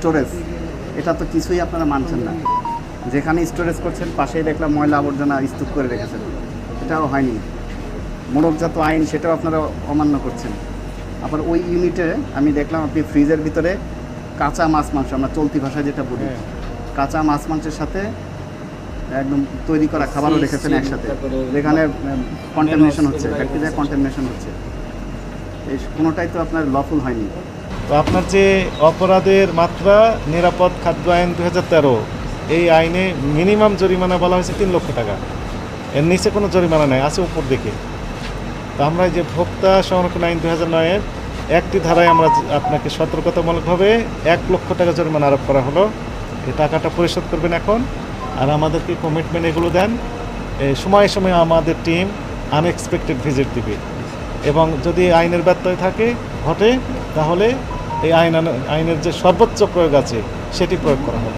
Storage, এটা তো কিছুই আপনারা মানছেন না। যেখানে স্টোরেজ করছেন পাশেই দেখলাম ময়লা আবর্জনা স্তূপ করে রেখেছেন, এটাও হয়নি। মোড়কজাত আইন সেটাও আপনারা অমান্য করছেন। আবার ওই ইউনিটে আমি দেখলাম আপনি ফ্রিজের ভিতরে কাঁচা মাছ মাংস, আমরা চলতি ভাষায় যেটা বলি, কাঁচা মাছ মাংসের সাথে একদম তৈরি করা খাবারও রেখেছেন একসাথে, যেখানে কন্টামিনেশন হচ্ছে, ব্যাকটেরিয়া কন্টামিনেশন হচ্ছে। এই কোনোটাই তো আপনার লফুল হয়নি। তো আপনার যে অপরাধের মাত্রা নিরাপদ খাদ্য আইন 2013, এই আইনে মিনিমাম জরিমানা বলা হয়েছে 3 লক্ষ টাকা, এর নিচে কোনো জরিমানা নেই, আছে উপর দিকে। তো আমরা যে ভোক্তা সংরক্ষণ আইন 2009-এর একটি ধারায় আমরা আপনাকে সতর্কতামূলকভাবে 1 লক্ষ টাকা জরিমানা আরোপ করা হলো। এই টাকাটা পরিশোধ করবেন এখন, আর আমাদেরকে কমিটমেন্ট এগুলো দেন। সময়ে সময়ে আমাদের টিম আনএক্সপেক্টেড ভিজিট দিবে, এবং যদি আইনের ব্যত্যয় ঘটে তাহলে এই আইনের যে সর্বোচ্চ প্রয়োগ আছে সেটি প্রয়োগ করা হবে।